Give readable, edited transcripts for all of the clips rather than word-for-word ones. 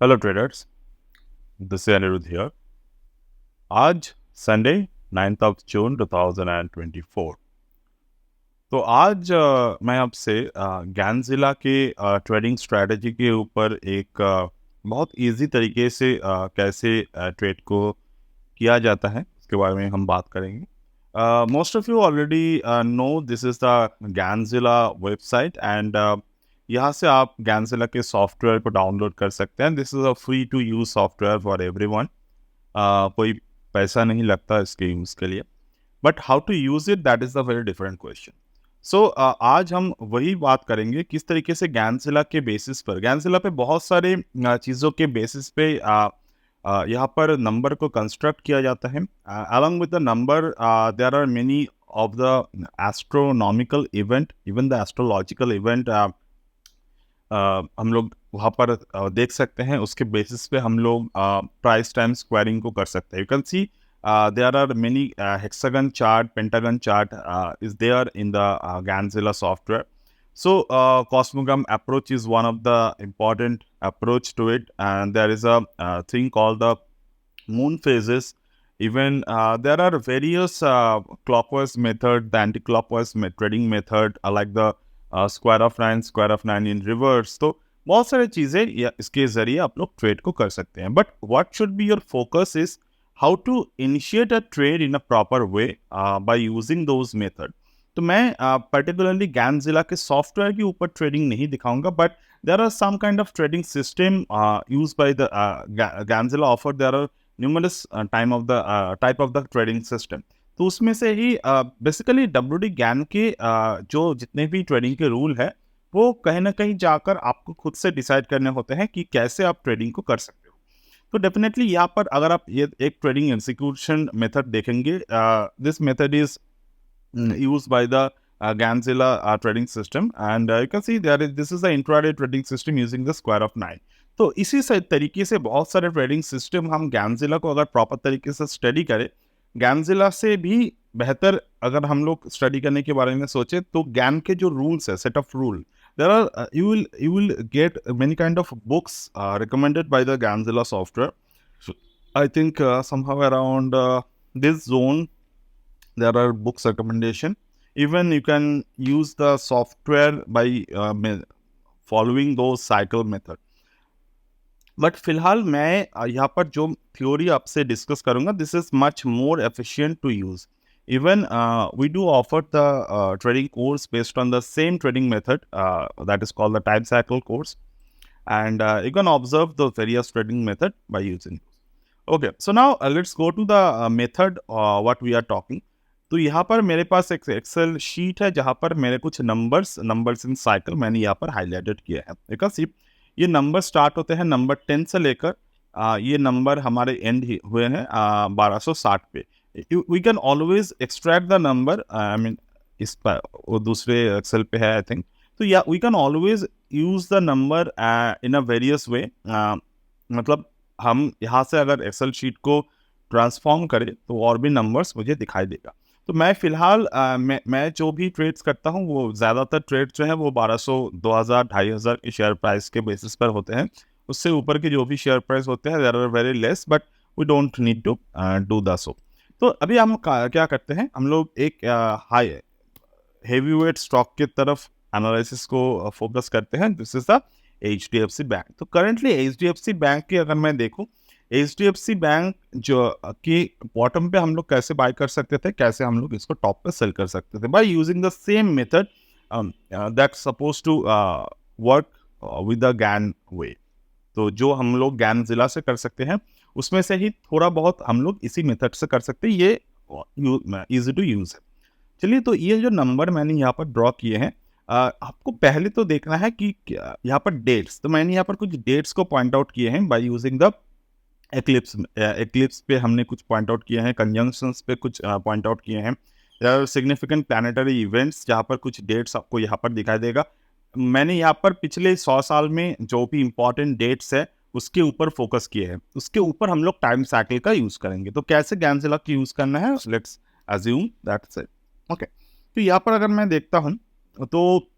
Hello traders, this is Aniruddh here. आज Sunday 9th of June 2024। तो आज मैं आपसे गैनजिला के ट्रेडिंग स्ट्रेटजी के ऊपर एक बहुत इजी तरीके से कैसे ट्रेड को किया जाता है उसके बारे में हम बात करेंगे। Most of you already know this is the Ganzilla website and यहाँ से आप गैनजिला के सॉफ्टवेयर को डाउनलोड कर सकते हैं। This is a free to use software for everyone. कोई पैसा नहीं लगता इसके यूज़ के लिए, but how to use it that is a very different question. So आज हम वही बात करेंगे किस तरीके से गैनजिला के बेसिस पर, गैनजिला पे बहुत सारे चीज़ों के बेसिस पे यहाँ पर नंबर को कंस्ट्रक्ट किया जाता है। Along with the number there are many of the astronomical event, even the astrological event हम लोग वहाँ पर देख सकते हैं। उसके बेसिस पे हम लोग प्राइस टाइम स्क्वायरिंग को कर सकते हैं। You can see there are many hexagon chart, pentagon chart is there in the Ganzilla software. So Cosmogram approach is one of the important approach to it, and there is a thing called the moon phases. Even there are various clockwise method, the anti-clockwise trading method, like the square of nine in reverse. तो बहुत सारी चीज़ें इसके ज़रिए आप लोग trade को कर सकते हैं, but what should be your focus is how to initiate a trade in a proper way by using those method. तो मैं पर्टिकुलरली गैनजिला के सॉफ्टवेयर के ऊपर ट्रेडिंग नहीं दिखाऊंगा, but there are some kind of trading system use by the Ganzilla offer. There are numerous type of the trading system. तो उसमें से ही बेसिकली डब्ल्यूडी ज्ञान के जो जितने भी ट्रेडिंग के रूल है वो कहीं ना कहीं जाकर आपको खुद से डिसाइड करने होते हैं कि कैसे आप ट्रेडिंग को कर सकते हो। तो डेफिनेटली यहाँ पर अगर आप ये एक ट्रेडिंग एग्जीक्यूशन मेथड देखेंगे, this method is used by the Ganzilla trading system, and you can see this is the intraday trading system using the square of 9. तो इसी तरीके से बहुत सारे ट्रेडिंग सिस्टम हम गैनजिला को अगर प्रॉपर तरीके से स्टडी करें, गैनजिला से भी बेहतर अगर हम लोग स्टडी करने के बारे में सोचे, तो गैन के जो रूल्स है, set of rule, there are you will get many kind of books recommended by the Ganzilla software. So, I think somehow around this zone there are books recommendation. Even you can use the software by following those cycle method. But फिलहाल मैं यहाँ पर जो theory आपसे discuss करूँगा, this is much more efficient to use. Even we do offer the trading course based on the same trading method, that is called the time cycle course, and you can observe the various trading method by using those. Okay, so now let's go to the method what we are talking. तो यहाँ पर मेरे पास एक Excel sheet है जहाँ पर मेरे कुछ नंबर्स इन साइकिल मैंने यहाँ पर हाईलाइटेड किया है। बिकॉज ये नंबर स्टार्ट होते हैं नंबर 10 से लेकर ये नंबर हमारे एंड हुए हैं 1260 पे। We can always extract the number, I mean इस पर वो दूसरे एक्सेल पे है आई थिंक। तो या we can always use the number in a various way. मतलब हम यहाँ से अगर एक्सेल शीट को ट्रांसफॉर्म करें तो और भी नंबर्स मुझे दिखाई देगा। तो मैं फिलहाल मैं जो भी ट्रेड्स करता हूँ वो ज़्यादातर ट्रेड जो है वो 1200, 2000, 2500 के शेयर प्राइस के बेसिस पर होते हैं। उससे ऊपर के जो भी शेयर प्राइस होते हैं there are very less, but we don't need to do the so. तो अभी हम क्या करते हैं, हम लोग एक हाई हेवी वेट स्टॉक की तरफ एनालिसिस को फोकस करते हैं। This is the HDFC bank. तो करेंटली HDFC बैंक की अगर मैं देखूँ, HDFC बैंक जो कि बॉटम पे हम लोग कैसे बाय कर सकते थे, कैसे हम लोग इसको टॉप पे सेल कर सकते थे, by using the same method that suppose to work with the Gann way. तो जो हम लोग गैनजिला से कर सकते हैं उसमें से ही थोड़ा बहुत हम लोग इसी मेथड से कर सकते हैं। ये इजी टू यूज है। चलिए, तो ये जो नंबर मैंने यहाँ पर ड्रॉ किए हैं, आपको पहले तो देखना है कि यहाँ पर डेट्स, तो मैंने यहाँ पर कुछ डेट्स को पॉइंट आउट किए हैं बाय यूजिंग द एक्लिप्स पे हमने कुछ पॉइंट आउट किए हैं, कंजंक्शंस पे कुछ पॉइंट आउट किए हैं, सिग्निफिकेंट प्लानिटरी इवेंट्स जहाँ पर कुछ डेट्स आपको यहाँ पर दिखाई देगा। मैंने यहाँ पर पिछले 100 साल में जो भी इंपॉर्टेंट डेट्स है उसके ऊपर फोकस किए हैं। उसके ऊपर हम लोग टाइम साइकिल का यूज करेंगे। तो कैसे गैनजिला का यूज करना है, let's assume that's it. Okay, तो यहाँ पर अगर मैं देखता हूँ तो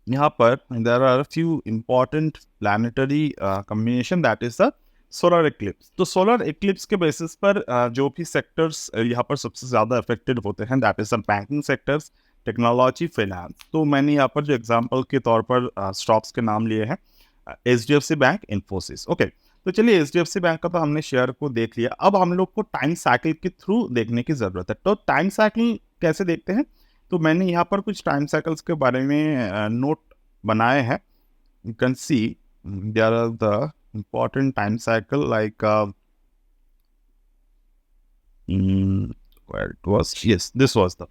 यहाँ पर there are few important planetary combination, that is the solar eclipse. तो सोलर इक्लिप्स के बेसिस पर जो भी सेक्टर्स यहाँ पर सबसे ज़्यादा अफेक्टेड होते हैं, that is the banking sectors, technology, finance. तो मैंने यहाँ पर जो एग्जांपल के तौर पर स्टॉक्स के नाम लिए हैं, HDFC बैंक, इन्फोसिस। ओके, तो चलिए HDFC बैंक का तो हमने शेयर को देख लिया। अब हम लोग को टाइम साइकिल के थ्रू देखने की ज़रूरत है। तो टाइम साइकिल कैसे देखते हैं, तो मैंने यहाँ पर कुछ टाइम साइकिल्स के बारे में नोट बनाए हैं। You can see there are the important time cycle like where it was, yes, this was the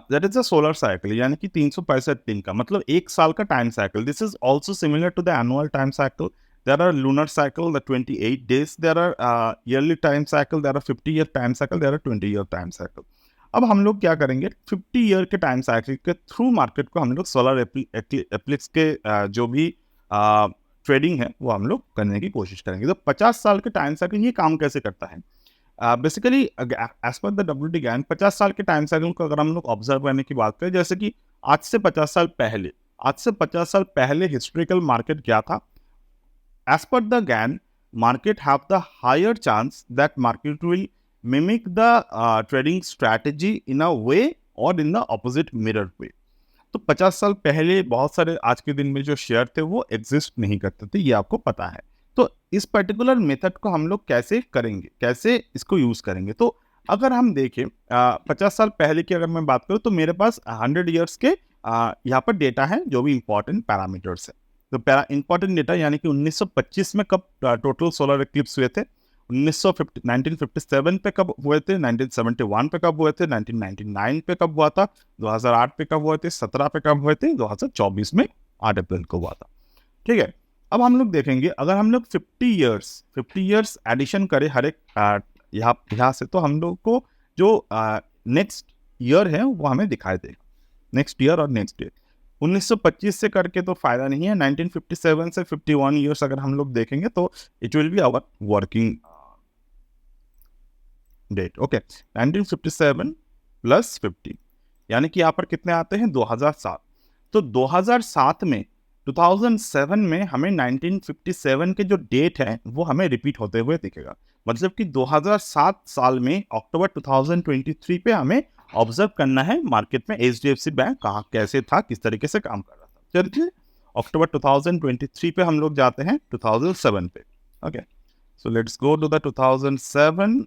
that is the solar cycle, यानी कि 365 दिन का मतलब एक साल का time cycle. This is also similar to the annual time cycle. There are lunar cycle the 28 days, there are yearly time cycle, there are 50 year time cycle, there are 20 year time cycle. अब हम लोग क्या करेंगे, 50 year के time cycle के through market को हम लोग सोलर एप्लिक्स के जो भी ट्रेडिंग है वो हम लोग करने की कोशिश करेंगे। तो 50 साल के टाइम साइकिल ये काम कैसे करता है, basically as per the WT Gann 50 साल के टाइम साइकिल को अगर हम लोग ऑब्जर्व करने की बात करें, जैसे कि आज से 50 साल पहले, हिस्टोरिकल मार्केट क्या था। As per the Gann, market have the higher chance that market will mimic the trading strategy in a way or in the opposite mirror way. तो 50 साल पहले बहुत सारे आज के दिन में जो शेयर थे वो एग्जिस्ट नहीं करते थे, ये आपको पता है। तो इस पर्टिकुलर मेथड को हम लोग कैसे करेंगे, कैसे इसको यूज करेंगे, तो अगर हम देखें 50 साल पहले की अगर मैं बात करूं तो मेरे पास 100 ईयर्स के यहाँ पर डेटा है, जो भी इंपॉर्टेंट पैरामीटर्स है। तो इंपॉर्टेंट डेटा यानी कि 1925 में कब टोटल सोलर इक्लिप्स हुए थे, 1957 पे कब हुए थे, 1971 पे कब हुए थे, 1999 पे कब हुआ था, 2008 पे कब हुए थे, 17 पे कब हुए थे, 2024 में 8 अप्रैल को हुआ था। ठीक है, अब हम लोग देखेंगे अगर हम लोग 50 ईयर्स एडिशन करें हर एक यहाँ से, तो हम लोग को जो नेक्स्ट ईयर है वो हमें दिखाई देगा, नेक्स्ट ईयर और नेक्स्ट ईयर। 1925 से करके तो फायदा नहीं है, 1957 से 51 ईयर्स अगर हम लोग देखेंगे तो it will be our working date. Okay, 1957 plus 50 यानी कि यहाँ पर कितने आते हैं, 2007। तो 2007 में 2007 में हमें 1957 के जो डेट है वो हमें रिपीट होते हुए दिखेगा। मतलब कि 2007 साल में अक्टूबर 2023 पे हमें ऑब्जर्व करना है मार्केट में HDFC बैंक कहाँ कैसे था, किस तरीके से काम कर रहा था। चलिए अक्टूबर 2023 पे हम लोग जाते हैं 2007 पे। Okay, so let's go to the 2007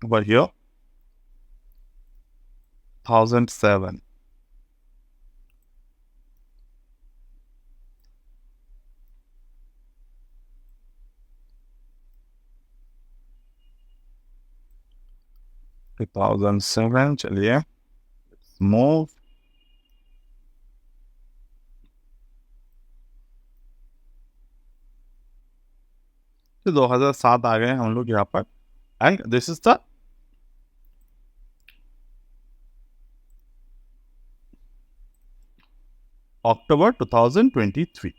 over here, 2007। चलिए मूव, तो 2007 आ गए हम लोग यहाँ पर, and this is the October 2023।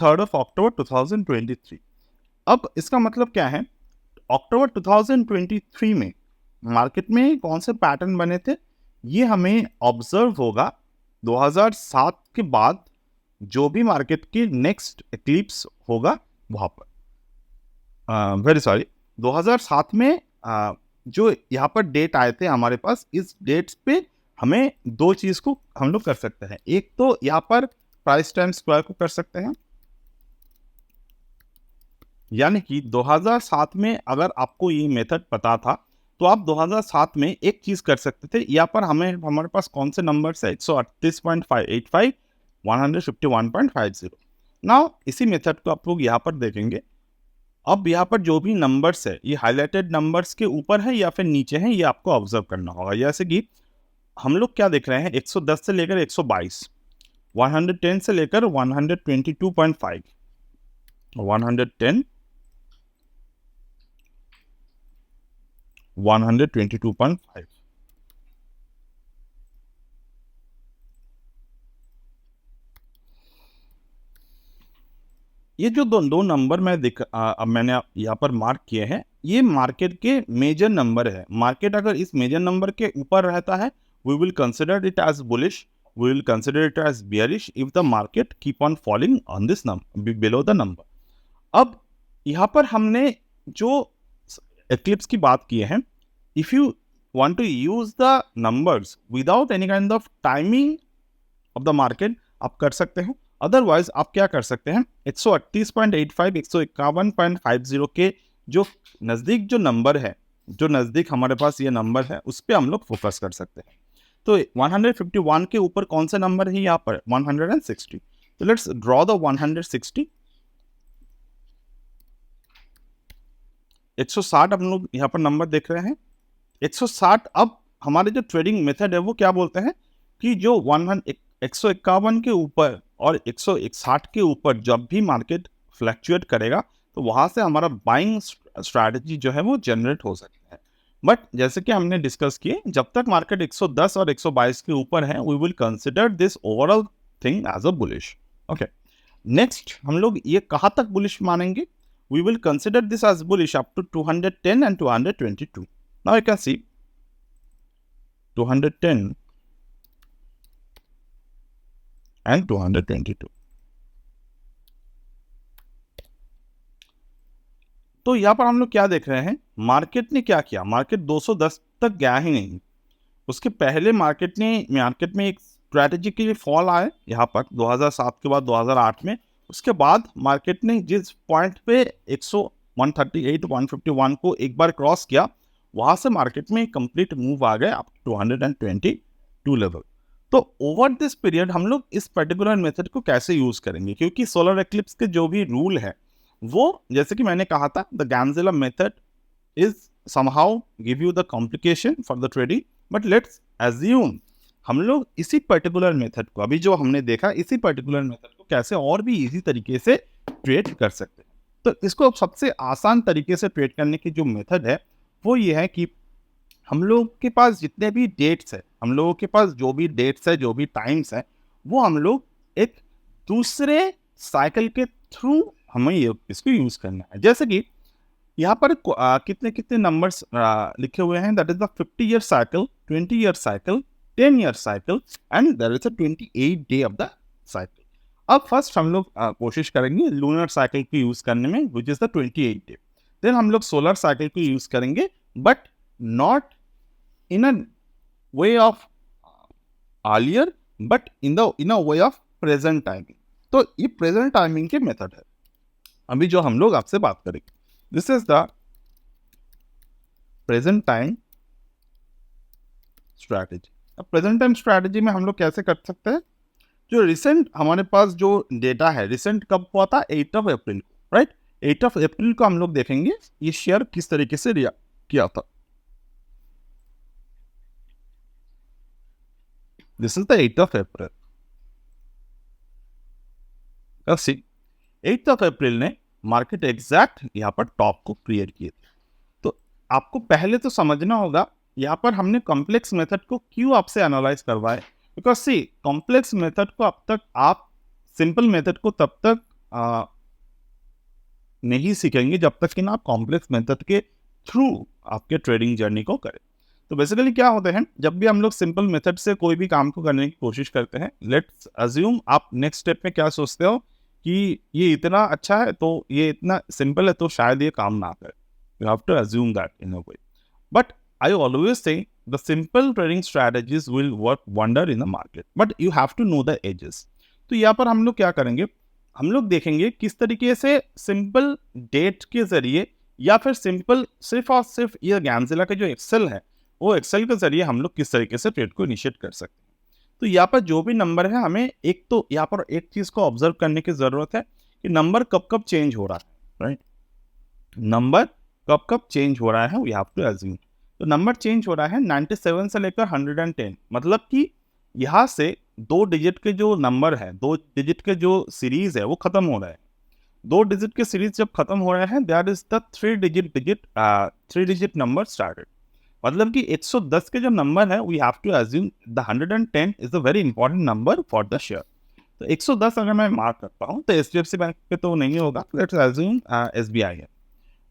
Third of October 2023। अब इसका मतलब क्या है, अक्टूबर 2023 में मार्केट में कौन से पैटर्न बने थे ये हमें ऑब्जर्व होगा 2007 के बाद, जो भी मार्केट की नेक्स्ट एक्लिप्स होगा वहां पर। वेरी सॉरी, 2007 में जो यहाँ पर डेट आए थे हमारे पास, इस डेट्स पे हमें दो चीज को हम लोग कर सकते हैं। एक तो यहाँ पर प्राइस टाइम स्क्वायर को कर सकते हैं, यानी कि 2007 में अगर आपको ये मेथड पता था तो आप 2007 में एक चीज कर सकते थे। यहाँ पर हमारे पास कौन से नंबर्स है, 138.585, 151.50। नाउ इसी मेथड को आप लोग यहाँ पर देखेंगे। अब यहाँ पर जो भी नंबर्स है ये हाईलाइटेड नंबर्स के ऊपर है या फिर नीचे है, ये आपको ऑब्जर्व करना होगा। जैसे कि हम लोग क्या देख रहे हैं, 110 से लेकर 122, 110 से लेकर 122.5, 110, 122.5। ये जो दो नंबर अब मैंने यहाँ पर मार्क किए हैं, ये मार्केट के मेजर नंबर है। मार्केट अगर इस मेजर नंबर के ऊपर रहता है, we will consider it as bullish, we will consider it as bearish if the market keep on falling on this number below the number. अब यहाँ पर हमने जो एक्लिप्स की बात की है, if you want to use the numbers without any kind of timing of the market, आप कर सकते हैं। अदरवाइज आप क्या कर सकते हैं, 138.85 151.50 के जो नज़दीक जो नंबर है, जो नज़दीक हमारे पास ये नंबर है, उस पर हम लोग फोकस कर सकते हैं। तो 151 के ऊपर कौन सा नंबर है यहाँ पर, 160। तो लेट्स ड्रॉ द 160। 160 हम लोग यहाँ पर नंबर देख रहे हैं, 160। अब हमारे जो ट्रेडिंग मेथड है वो क्या बोलते हैं कि जो 151 के ऊपर और 160 के ऊपर जब भी मार्केट फ्लैक्चुएट करेगा, तो वहां से हमारा बाइंग स्ट्रैटेजी जो है वो जनरेट हो सकता है। बट जैसे कि हमने डिस्कस किए, जब तक मार्केट 110 और 122 के ऊपर है, we will consider this overall thing as a bullish. Okay, next हम लोग ये कहाँ तक बुलिश मानेंगे, we will consider this as bullish up to 210 and 222। Now you can see 210 and 222। तो यहां पर हम लोग क्या देख रहे हैं, मार्केट ने क्या किया, मार्केट 210 तक गया ही नहीं। उसके पहले मार्केट में एक स्ट्रैटेजिकली फॉल आए यहाँ पर 2007 के बाद 2008 में। उसके बाद मार्केट ने जिस पॉइंट पे 138 151 को एक बार क्रॉस किया, वहां से मार्केट में कंप्लीट मूव आ गए अप 222 लेवल। तो ओवर दिस पीरियड हम लोग इस पर्टिकुलर मेथड को कैसे यूज करेंगे, क्योंकि सोलर एक्लिप्स के जो भी रूल है वो, जैसे कि मैंने कहा था, द गैंजेला method is somehow give you the complication for the trading, but let's assume हम लोग इसी पर्टिकुलर मेथड को, अभी जो हमने देखा, इसी पर्टिकुलर मेथड को कैसे और भी इजी तरीके से ट्रेड कर सकते हैं। तो इसको सबसे आसान तरीके से ट्रेड करने की जो मेथड है वो ये है कि हम लोग के पास जितने भी डेट्स है, हम लोगों के पास जो भी डेट्स है, जो भी टाइम्स है, वो हम लोग एक दूसरे साइकिल के थ्रू हमें इसको यूज करना है। जैसे कि यहाँ पर कितने कितने नंबर्स लिखे हुए हैं, that is the 50 year cycle, 20 year cycle, 10 year cycle and there is a 28 day of the cycle. अब फर्स्ट हम लोग कोशिश करेंगे लूनर साइकिल को यूज करने में, which is the 28 day. Then हम लोग सोलर साइकिल को यूज करेंगे, but not in a way of earlier, but in a way of present timing. तो ये प्रेजेंट टाइमिंग के मेथड है अभी जो हम लोग आपसे बात करेंगे। This is the present time strategy. अब प्रेजेंट टाइम स्ट्रैटेजी में हम लोग कैसे कर सकते हैं, जो रिसेंट हमारे पास जो डेटा है, रिसेंट कब हुआ था, 8 ऑफ अप्रैल को, राइट। 8 ऑफ अप्रैल को हम लोग देखेंगे ये शेयर किस तरीके से रिएक्ट किया था। This is the 8 of April. 8 of April ने मार्केट एग्जैक्ट यहाँ पर टॉप को क्रिएट किए थे। तो आपको पहले तो समझना होगा यहाँ पर हमने कॉम्प्लेक्स मेथड को क्यों आपसे एनालाइज करवाए, बिकॉज सी कॉम्प्लेक्स मेथड को अब तक आप सिंपल मेथड को तब तक नहीं सीखेंगे जब तक कि ना आप कॉम्प्लेक्स मेथड के थ्रू आपके ट्रेडिंग जर्नी को करें। तो बेसिकली क्या होते हैं, जब भी हम लोग सिंपल मेथड से कोई भी काम को करने की कोशिश करते हैं, लेट्स अज्यूम आप नेक्स्ट स्टेप में क्या सोचते हो कि ये इतना अच्छा है, तो ये इतना सिंपल है, तो शायद ये काम ना करे। You have to assume that in a way, but I always say the simple trading strategies will work wonder in the market, but you have to know the edges. तो यहाँ पर हम लोग क्या करेंगे, हम लोग देखेंगे किस तरीके से सिंपल डेट के जरिए या फिर सिंपल सिर्फ और सिर्फ ये गैंजेला का जो एक्सेल है, वो एक्सेल के जरिए हम लोग किस तरीके से ट्रेड को इनिशिएट कर सकते हैं। तो यहाँ पर जो भी नंबर है, हमें एक तो यहाँ पर एक चीज को ऑब्जर्व करने की जरूरत है कि नंबर कब कब चेंज हो रहा है, राइट। नंबर कब कब चेंज हो रहा है, वी हैव टू अज्यूम। तो नंबर चेंज हो रहा है 97 से लेकर 110, मतलब कि यहाँ से 2 डिजिट के जो नंबर है, 2 डिजिट के जो सीरीज है वो खत्म हो रहा है। 2 डिजिट के सीरीज जब खत्म हो रहा है, that is the 3 digit number started. मतलब कि 110 के जो नंबर है, we have to assume the 110 is a very important number for the share. तो 110 अगर मैं मार्क करता हूँ तो एचडीएफसी बैंक पे तो नहीं होगा, लेट्स अज्यूम एसबीआई है।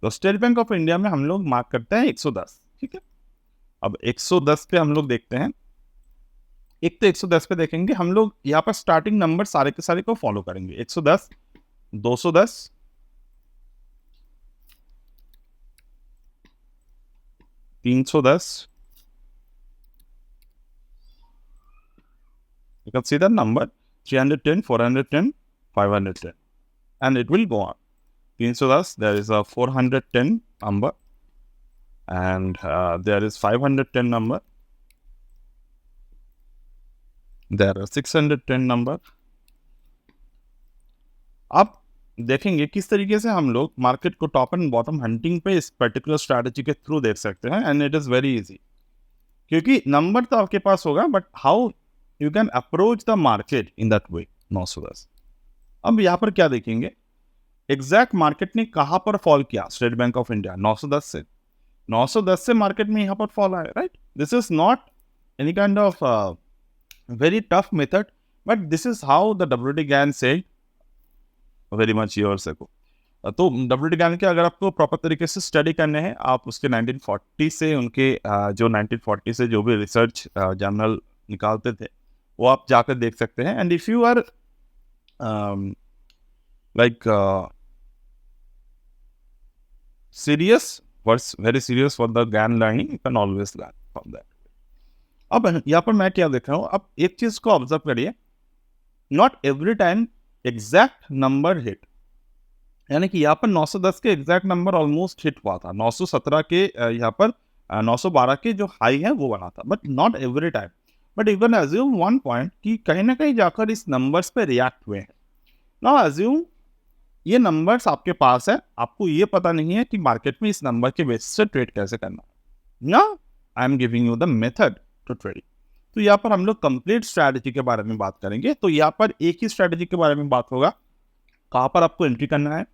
तो स्टेट बैंक ऑफ इंडिया में हम लोग मार्क करते हैं 110, ठीक है। अब 110 पे हम लोग देखते हैं, एक तो 110 पे देखेंगे हम लोग, यहाँ पर स्टार्टिंग नंबर सारे के सारे को फॉलो करेंगे। 110, 210, 310, you can see the number 310, 410, 510, and it will go on. 310, there is a 410 number, and there is 510 number, there are 610 number. अब देखेंगे किस तरीके से हम लोग मार्केट को टॉप एंड बॉटम हंटिंग पे इस पर्टिकुलर स्ट्रैटेजी के थ्रू देख सकते हैं, and it is very easy, क्योंकि नंबर तो आपके पास होगा, but how you can approach the market in that way. 910, अब यहाँ पर क्या देखेंगे, एग्जैक्ट मार्केट ने कहाँ पर फॉल किया, स्टेट बैंक ऑफ इंडिया 910 से, 910 से मार्केट में यहाँ पर फॉल आया, right. This is not any kind of very tough method, but this is how the WT Gann said very much years ago. तो डब्ल्यूटी गैन के अगर आपको प्रॉपर तरीके से स्टडी करने हैं, आप उसके 1940 से उनके जो 1940 से जो भी रिसर्च जर्नल निकालते थे वो आप जाकर देख सकते हैं। And if you are like serious, was very serious for the GAN learning, you can always learn from that. अब यहाँ पर मैं क्या देख रहा हूँ, अब एक चीज को ऑब्जर्व करिए, not every time exact number hit, यानी कि यहाँ पर 910 के एग्जैक्ट नंबर ऑलमोस्ट हिट हुआ था, 917 के यहाँ पर 912 के जो हाई है वो बना था, but not every time. But you can assume one point कि कहीं ना कहीं जाकर इस नंबर्स पे रिएक्ट हुए हैं। नाउ अज्यूम ये नंबर्स आपके पास है, आपको ये पता नहीं है कि मार्केट में इस नंबर के बेसिस से ट्रेड कैसे करना है ना। I am giving you the method to trade. तो यहाँ पर हम लोग कंप्लीट स्ट्रैटेजी के बारे में बात करेंगे। तो यहाँ पर एक ही स्ट्रैटेजी के बारे में बात होगा, कहाँ पर आपको एंट्री करना है,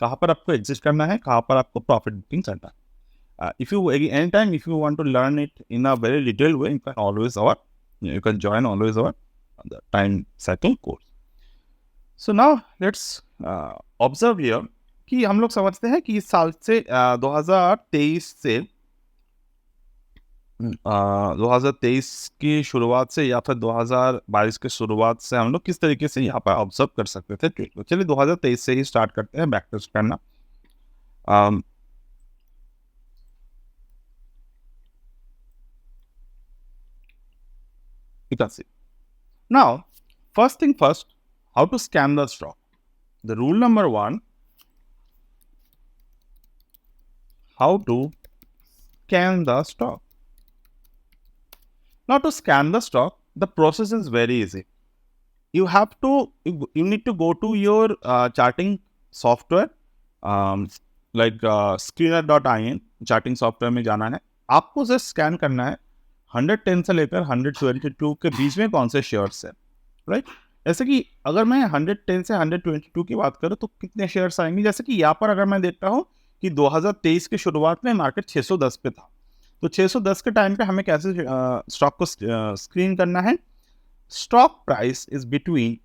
कहाँ पर आपको एग्जिट करना है, कहाँ पर आपको प्रॉफिट बुकिंग करना है। If you any time if you want to learn it in a very detailed way, you can join always our time cycle course. So now let's observe here कि हम लोग समझते हैं कि इस साल से 2023 से 2023 की शुरुआत से या फिर 2022 की शुरुआत से हम लोग किस तरीके से यहाँ पर ऑब्जर्व कर सकते थे ट्रेड को। चलिए 2023 से ही स्टार्ट करते हैं बैक टेस्ट करना। You can see. Now, first thing first, how to scan the stock. The rule number one, how to scan the stock. Now, to scan the stock, the process is very easy. You need to go to your charting software, like screener.in charting software में जाना है। आपको सिर्फ scan करना है 110 से लेकर 122 के बीच में कौन से शेयर्स है, राइट। जैसे कि अगर मैं 110 से 122 की बात करूँ तो कितने शेयर्स आएंगे, जैसे कि यहाँ पर अगर मैं देखता हूँ कि 2023 की शुरुआत में मार्केट 610 पे था, तो 610 के टाइम पे हमें कैसे स्टॉक को स्क्रीन करना है। Stock price is between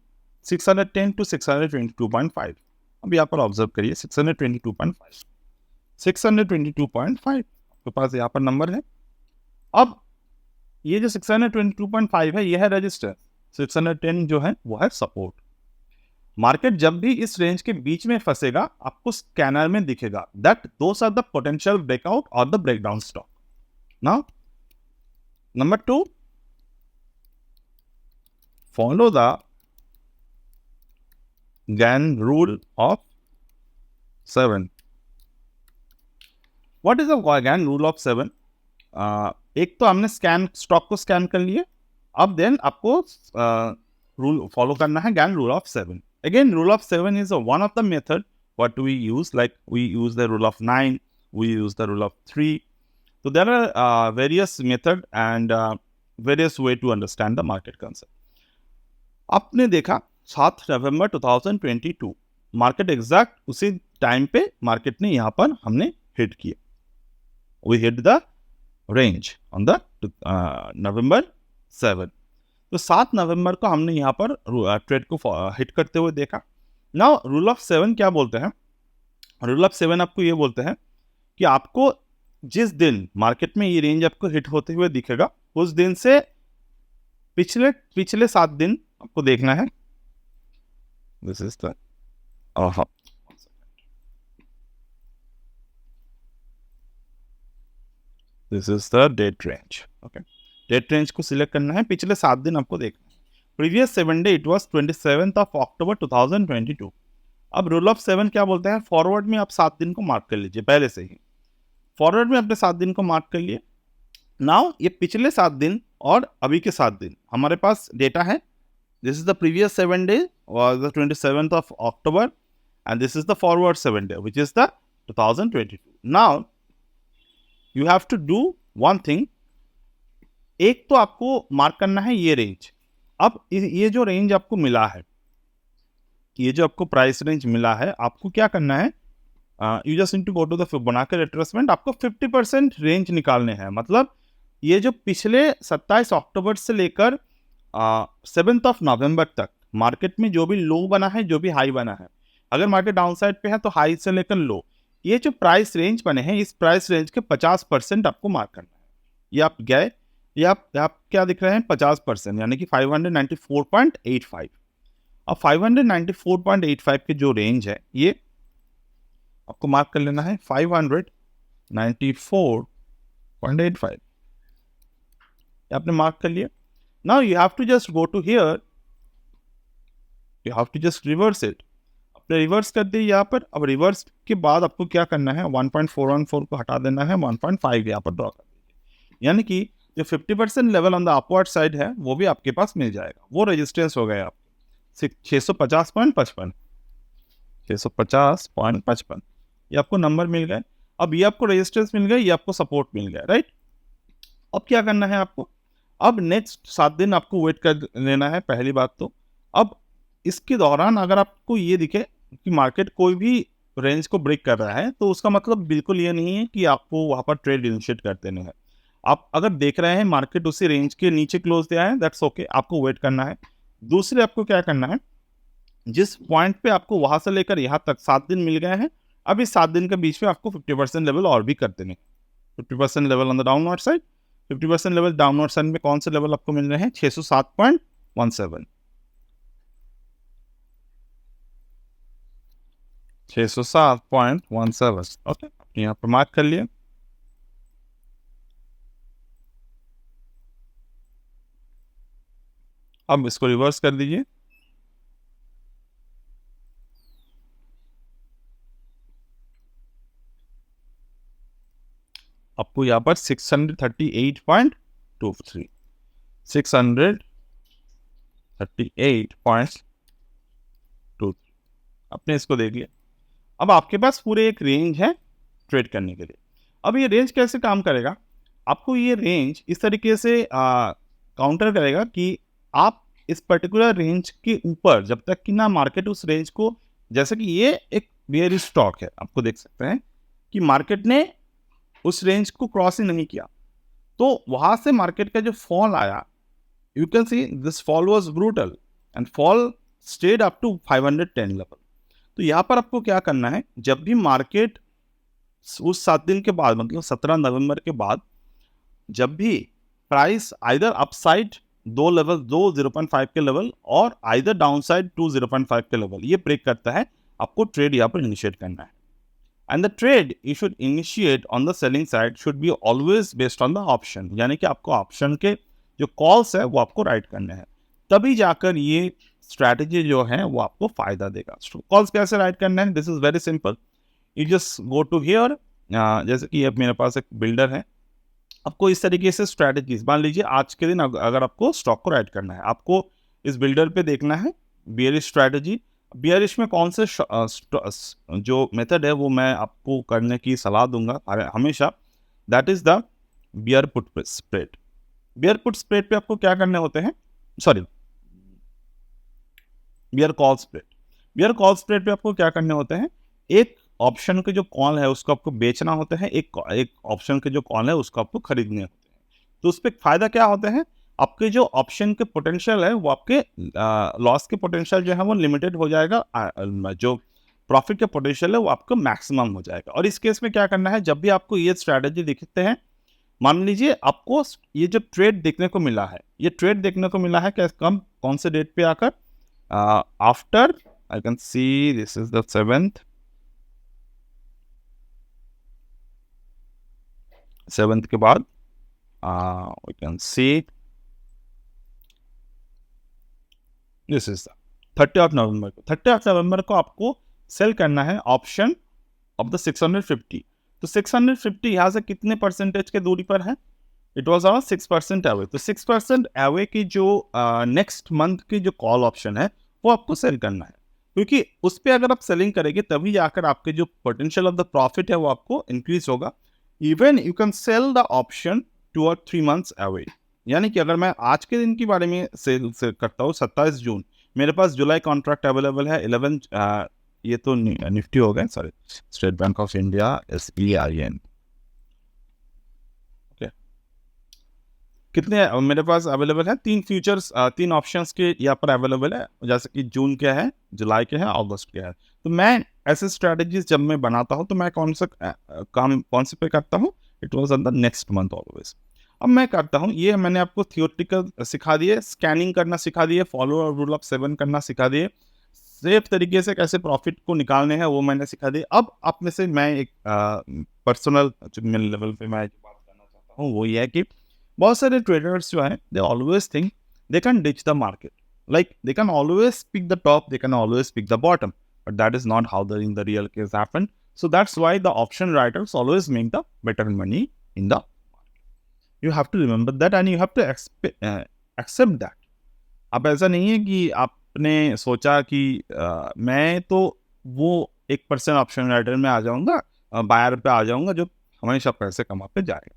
610 to 622.5। अब यहाँ पर ऑब्जर्व करिए 622.5, 622.5 आपके पास यहाँ पर नंबर है। अब ये जो 622.5 है ये है रजिस्टर, 610 जो है वो है सपोर्ट। मार्केट जब भी इस रेंज के बीच में फंसेगा आपको स्कैनर में दिखेगा that those are the potential breakout और the breakdown stock. Now number 2, follow the GAN rule of 7. What is the GAN rule of 7? एक तो हमने स्टॉक को स्कैन कर लिए, अब देन आपको रूल फॉलो करना है GAN rule of 7. Again, rule of 7 is one of the method what we use, like we use the rule of 9, we use the rule of 3. So there are various method and various way to understand the market concept. आपने देखा 7 नवंबर 2022 market exact उसी time पे market ने यहाँ पर हमने hit किया, we hit the range on the November 7. तो 7 नवंबर को हमने यहाँ पर ट्रेड को हिट करते हुए देखा। नाउ रूल ऑफ 7 क्या बोलते हैं? रूल ऑफ 7 आपको ये बोलते हैं कि आपको जिस दिन मार्केट में ये रेंज आपको हिट होते हुए दिखेगा, उस दिन से पिछले पिछले 7 दिन आपको देखना है। This is the this is the date range. Okay, date range को सिलेक्ट करना है, पिछले 7 दिन आपको देखना है। Previous 7 day it was 27th of October 2022। अब रूल ऑफ 7 क्या बोलते हैं? फॉरवर्ड में आप 7 दिन को मार्क कर लीजिए पहले से ही। फॉरवर्ड में अपने 7 दिन को मार्क कर लिए। नाउ ये पिछले 7 दिन और अभी के 7 दिन हमारे पास डेटा है। This is the previous 7 day was the 27th of October and this is the forward 7 day which is the 2022। Now you have to do one thing. एक तो आपको मार्क करना है ये रेंज। अब ये जो रेंज आपको मिला है, ये जो आपको प्राइस रेंज मिला है, आपको क्या करना है? You just need to go to the Fibonacci retracement. आपको 50% रेंज निकालने हैं। मतलब ये जो पिछले 27 अक्टूबर से लेकर 7th ऑफ नवंबर तक मार्केट में जो भी लो बना है, जो भी हाई बना है, अगर मार्केट डाउन साइड पे है तो हाई से लेकर लो, ये जो प्राइस रेंज बने हैं, इस प्राइस रेंज के 50% आपको मार्क करना है। ये आप गए, ये आप क्या दिख रहे हैं? 50%, यानी कि 594.85। अब 594.85 के जो रेंज है, ये आपको मार्क कर लेना है 594.85। आपने मार्क कर लिया। Now you have to just go to here, you have to just reverse it. आपने रिवर्स कर दिया यहाँ पर। अब रिवर्स के बाद आपको क्या करना है? 1.414 को हटा देना है, 1.5 यहाँ पर ड्रॉ कर दीजिए। यानी कि जो 50% level on the upward side है वो भी आपके पास मिल जाएगा। वो रेजिस्टेंस हो गए आपके 650.55, 650.55। ये आपको नंबर मिल गए। अब ये आपको रेजिस्टेंस मिल गए, ये आपको सपोर्ट मिल गया, राइट? अब क्या करना है आपको? अब नेक्स्ट 7 दिन आपको वेट कर लेना है, पहली बात तो। अब इसके दौरान अगर आपको ये दिखे कि मार्केट कोई भी रेंज को ब्रेक कर रहा है, तो उसका मतलब बिल्कुल ये नहीं है कि आपको वहाँ पर ट्रेड इनिशिएट कर देने हैं। आप अगर देख रहे हैं मार्केट उसी रेंज के नीचे क्लोज दिया है, दैट्स ओके, आपको वेट करना है। दूसरे आपको क्या करना है? जिस पॉइंट पे आपको वहां से लेकर यहाँ तक 7 दिन मिल गए हैं, अब इस 7 दिन के बीच में आपको 50% लेवल और भी कर देने। 50% level on the downward side. 50% level downward side में कौन से लेवल आपको मिल रहे हैं? 607.17, 607.17। ओके, यहाँ पर मार्क कर लिया। अब इसको रिवर्स कर दीजिए। आपको यहाँ पर 638.23, 638.23 आपने इसको देख लिया। अब आपके पास पूरे एक रेंज है ट्रेड करने के लिए। अब ये रेंज कैसे काम करेगा? आपको ये रेंज इस तरीके से काउंटर करेगा कि आप इस पर्टिकुलर रेंज के ऊपर जब तक कि ना मार्केट उस रेंज को, जैसे कि ये एक बेयरिश स्टॉक है, आपको देख सकते हैं कि मार्केट ने उस रेंज को क्रॉस ही नहीं किया, तो वहां से मार्केट का जो फॉल आया, you can see this fall was brutal and fall stayed up to 510 level. तो यहाँ पर आपको क्या करना है? जब भी मार्केट उस 7 दिन के बाद, मतलब 17 नवंबर के बाद, जब भी प्राइस आइदर अपसाइड 0.5 के लेवल और आइदर डाउनसाइड 0.5 के लेवल ये ब्रेक करता है, आपको ट्रेड यहाँ पर इनिशिएट करना है। And the trade you should initiate on the selling side should be always based on the option, यानी कि आपको ऑप्शन के जो कॉल्स है वो आपको राइट करने हैं, तभी जाकर ये स्ट्रैटेजी जो है वो आपको फायदा देगा। कॉल्स कैसे राइट करना है? This is very simple. You just go to here, जैसे कि अब मेरे पास एक बिल्डर है, आपको इस तरीके से स्ट्रैटेजीज, मान लीजिए आज के दिन अगर आपको स्टॉक को राइट करना है, आपको इस बिल्डर पे देखना है बियरिश स्ट्रैटेजी। बियरिश में कौन से जो मेथड है वो मैं आपको करने की सलाह दूंगा हमेशा, that is the bear put spread. Bear put spread पे आपको क्या करने होते हैं? Sorry, bear call spread. Bear call spread पे आपको क्या करने होते हैं? एक ऑप्शन के जो कॉल है उसको आपको बेचना होता है, एक ऑप्शन के जो कॉल है उसको आपको खरीदने होते हैं। तो उस पर फायदा क्या होता है? आपके जो ऑप्शन के पोटेंशियल है वो आपके लॉस के पोटेंशियल जो है वो लिमिटेड हो जाएगा, जो प्रॉफिट का पोटेंशियल है वो आपका मैक्सिमम हो जाएगा। और इस केस में क्या करना है, जब भी आपको ये स्ट्रैटेजी दिखते हैं, मान लीजिए आपको ये जो ट्रेड देखने को मिला है, ये ट्रेड देखने को मिला है कौन से डेट पे आकर, after I can see this is the 7th के बाद we can see this is 30 को 30 को आपको सेल करना है ऑप्शन ऑफ द 650। तो 650 यहाँ से कितने परसेंटेज के दूरी पर है, इट वॉज अराउंड 6% अवे। तो 6% अवे की जो नेक्स्ट मंथ की जो कॉल ऑप्शन है वो आपको सेल करना है, क्योंकि उस पर अगर आप सेलिंग करेंगे तभी जाकर आपके जो पोटेंशियल ऑफ द प्रॉफिट है वो आपको इंक्रीज होगा। Even you can sell the option 2 और 3 months अवे। यानी कि अगर मैं आज के दिन के बारे में सेल करता हूँ 27 जून, मेरे पास जुलाई कॉन्ट्रैक्ट अवेलेबल है 11, ये तो निफ्टी हो गए, sorry, state bank of India SBIN। Okay, कितने मेरे पास अवेलेबल है, 3 फ्यूचर्स, 3 ऑप्शंस के यहाँ पर अवेलेबल है, जैसे कि जून के है, जुलाई के है, अगस्त के है। तो मैं ऐसे स्ट्रेटजीज जब मैं बनाता हूँ तो मैं कौन से पे करता हूँ, it was on the next month always. अब मैं करता हूँ, ये मैंने आपको थियोरेटिकल सिखा दिए, स्कैनिंग करना सिखा दिए, फॉलो रूल ऑफ 7 करना सिखा दिए, सेफ तरीके से कैसे प्रॉफिट को निकालने हैं वो मैंने सिखा दिया। अब आप में से मैं एक पर्सनल लेवल पे मैं बात करना चाहता हूँ, वो ये है कि बहुत सारे ट्रेडर्स जो हैं they always think they can ditch the market, like they can always pick the top, they can always pick the bottom, but that is not how the in the real case happen. So that's why the option writers always make the better money in the market. You have to remember that and you have to accept that. अब ऐसा नहीं है कि आपने सोचा कि मैं तो वो 1% ऑप्शन राइटर में आ जाऊंगा, बायर पे आ जाऊंगा जो हमेशा पैसे कमा पे जाएगा।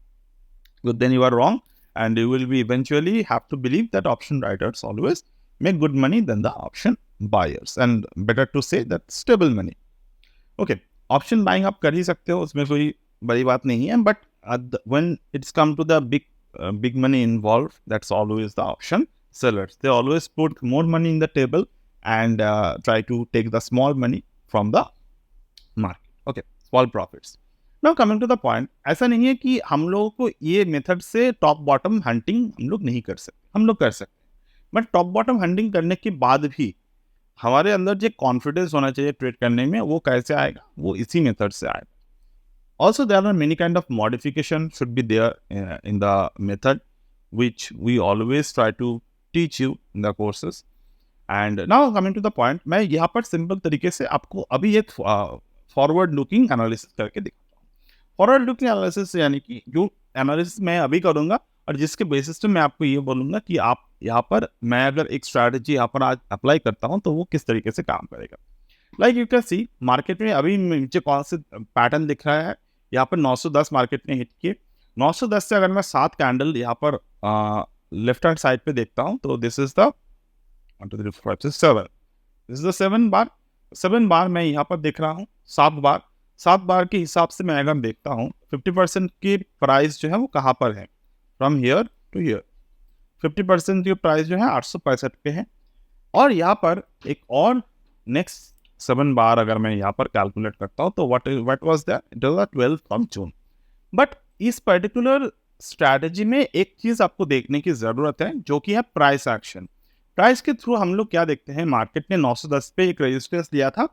But then you are wrong and you will be eventually have to believe that option writers always make good money than the option buyers, and better to say that stable money. Okay, option buying आप कर ही सकते हो, उसमें कोई बड़ी बात नहीं है, but when it's come to the big money involve, that's always the option sellers. They always put more money in the table and try to take the small money from the market. Okay, small profits. Now coming to the point, ऐसा नहीं है कि हम लोगों को ये method से top bottom hunting हम लोग नहीं कर सकते, हम लोग कर सकते हैं, बट टॉप बॉटम हंटिंग करने के बाद भी हमारे अंदर जो कॉन्फिडेंस होना चाहिए ट्रेड करने में, वो कैसे आएगा, वो इसी मेथड से आएगा। Also, there are many kind of modification should be there in the method, which we always try to teach you in the courses. And now coming to the point, मैं यहाँ पर सिंपल तरीके से आपको अभी एक फॉरवर्ड लुकिंग एनालिसिस करके दिखाता हूँ। फॉरवर्ड लुकिंग एनालिसिस यानी कि जो एनालिसिस मैं अभी करूँगा और जिसके बेसिस पे मैं आपको ये बोलूँगा कि आप यहाँ पर, मैं अगर एक स्ट्रैटेजी यहाँ पर आज अप्लाई करता हूँ तो वो किस तरीके से काम करेगा। Like you can C market में अभी मुझे कौन से पैटर्न दिख रहा है, यहाँ पर 910 मार्केट ने हिट किए। 910 से अगर मैं 7 कैंडल यहाँ पर लेफ्ट हैंड साइड पे देखता हूँ तो this is the 1 2 3 4 5 6 7, this is the 7 बार मैं यहाँ पर देख रहा हूँ, 7 बार के हिसाब से मैं अगर देखता हूँ 50% की प्राइस जो है वो कहाँ पर है, फ्रॉम हियर टू हियर 50% की प्राइस जो है 865 पे है। और यहाँ पर एक और नेक्स्ट 7 बार अगर मैं यहाँ पर कैलकुलेट करता हूँ तो what was that, it was 12th of June। But इस पर्टिकुलर स्ट्रैटेजी में एक चीज आपको देखने की जरूरत है, जो कि है प्राइस एक्शन। प्राइस के थ्रू हम लोग क्या देखते हैं, मार्केट ने 910 पे एक रेजिस्टेंस लिया था,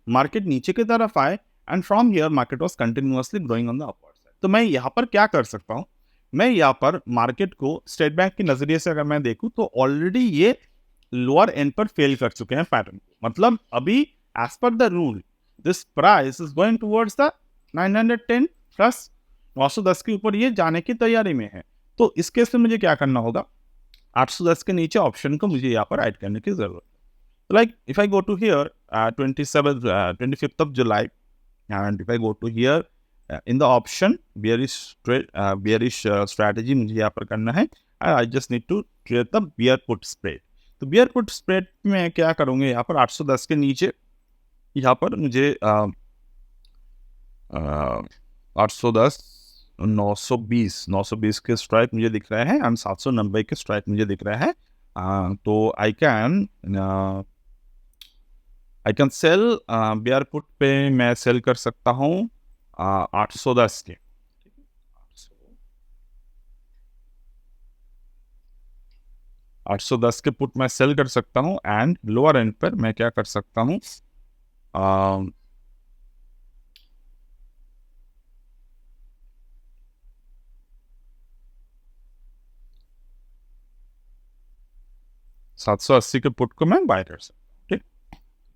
मार्केट नीचे की तरफ आए and from here market was continuously growing on the upward side. तो मैं यहाँ पर क्या कर सकता हूँ, मैं यहाँ पर मार्केट को स्टेट बैंक के नजरिए से अगर मैं देखूँ तो ऑलरेडी ये लोअर एंड पर फेल कर चुके हैं पैटर्न को। मतलब अभी as per the rule this price is going towards the 910 plus 910 के ऊपर ये जाने की तैयारी में है। तो इस केस में मुझे क्या करना होगा, 810 के नीचे ऑप्शन को मुझे यहाँ पर ऐड करने की जरूरत है। Like if I go to here 25th of July and if I go to here in the option bearish strategy मुझे यहाँ पर करना है, and I just need to create the bear put spread। तो bear put spread में क्या करूँगे, यहाँ पर 810 के नीचे यहाँ पर मुझे 810 920 के स्ट्राइक मुझे दिख रहे हैं एंड 790 के स्ट्राइक मुझे दिख रहे हैं। तो I can sell bear put पे मैं सेल कर सकता हूँ 810 के। 810 के पुट मैं सेल कर सकता हूँ एंड लोअर एंड पर मैं क्या कर सकता हूँ, 780 के पुट को मैं बाय कर सकता हूँ। ठीक,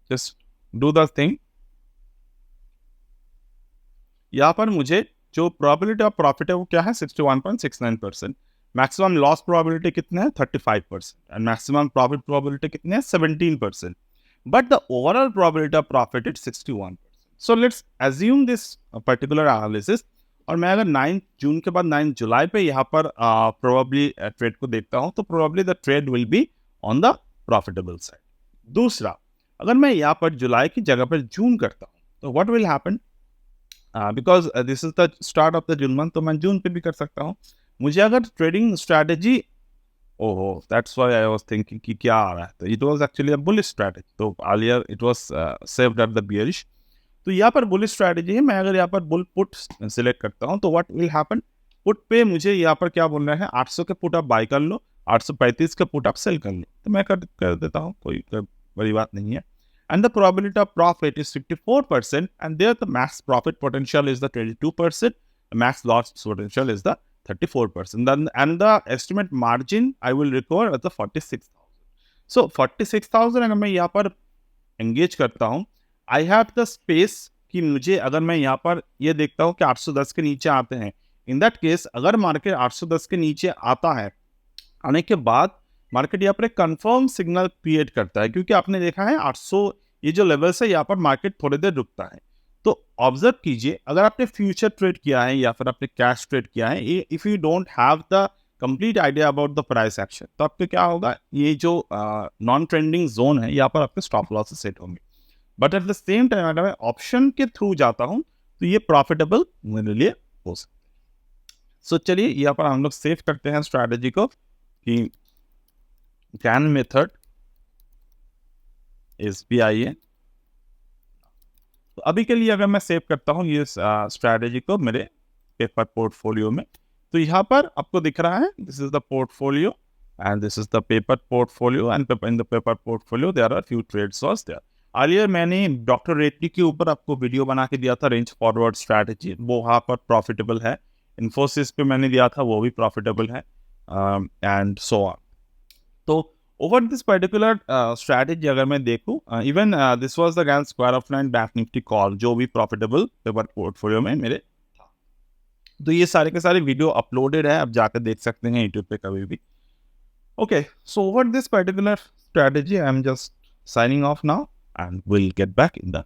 जस्ट डू द थिंग। यहाँ पर मुझे जो प्रोबेबिलिटी ऑफ प्रॉफिट है वो क्या है, 61.69%। मैक्सिमम लॉस प्रोबेबिलिटी कितना है, 35%। एंड मैक्सिमम प्रॉफिट प्रोबेबिलिटी कितनी है, 17%। But the overall probability of profit is 61%। So let's assume this particular analysis. और मैं अगर 9 जून के बाद 9 जुलाई पे यहाँ पर प्रोबेबली ट्रेड को देखता हूँ, तो probably the trade will be on the profitable side. दूसरा, अगर मैं यहाँ पर जुलाई की जगह पर जून करता हूँ, तो what will happen, because this is the start of the June month, तो मैं जून पे भी कर सकता हूँ। मुझे अगर ट्रेडिंग स्ट्रैटेजी, ओहो that's why I was thinking कि क्या आ रहा है, तो it was actually a bullish strategy. तो earlier it was saved at the bearish. तो यहाँ पर बुलिश स्ट्रैटेजी है। मैं अगर यहाँ पर बुल पुट सिलेक्ट करता हूँ, तो व्हाट विल हैपन, पुट पे मुझे यहाँ पर क्या बोल रहे हैं, 800 के पुट आप बाय कर लो, 835 के पुट आप सेल कर लो। तो मैं कर देता हूँ, कोई बड़ी बात नहीं है। And the probability of profit is 54%, and there the max profit potential is the 22%, the max loss potential is the 34%. Then, and the estimate margin I will record at the 46,000. So 46,000 अगर मैं यहाँ पर engage करता हूँ, I have the space कि मुझे अगर मैं यहाँ पर ये देखता हूँ कि 810 के नीचे आते हैं, in that case अगर मार्केट 810 के नीचे आता है, आने के बाद मार्केट यहाँ पर एक कंफर्म सिग्नल क्रिएट करता है, क्योंकि आपने देखा है 800 ये जो लेवल्स है, यहाँ पर मार्केट थोड़ी देर रुकता है। तो ऑब्जर्व कीजिए, अगर आपने फ्यूचर ट्रेड किया है या फिर आपने कैश ट्रेड किया है, if you don't have the complete idea about the price action, तो आपके क्या होगा, ये जो नॉन ट्रेंडिंग जोन है, यहाँ पर आपके स्टॉप लॉस सेट होंगे। But at the same time अगर मैं ऑप्शन के थ्रू जाता हूँ, तो ये प्रॉफिटेबल मेरे लिए हो सकता है। सो चलिए यहाँ पर हम लोग सेव करते हैं स्ट्रैटेजी को कि कैन मेथड SBIN। तो अभी के लिए अगर मैं सेव करता हूँ ये स्ट्रैटेजी को मेरे पेपर पोर्टफोलियो में, तो यहाँ पर आपको दिख रहा है, this is the portfolio and this is the paper portfolio, and in the paper portfolio there are few trades was there. Earlier मैंने डॉक्टर रेड्डी के ऊपर आपको वीडियो बना के दिया था, रेंज फॉरवर्ड स्ट्रैटेजी, वो वहाँ पर प्रॉफिटेबल है। इन्फोसिस पे मैंने दिया था, वो भी प्रॉफिटेबल है, एंड सो ऑन। तो ओवर दिस पर्टिकुलर स्ट्रैटेजी अगर मैं देखूं, even this was the Gann square of 9 bank Nifty call, जो भी प्रॉफिटेबल पेपर पोर्टफोलियो में मेरे था। तो ये सारे के सारे वीडियो अपलोडेड है, आप जाकर देख सकते हैं यूट्यूब पे कभी भी। Okay, so over this particular strategy I am just signing off now, and we'll get back in the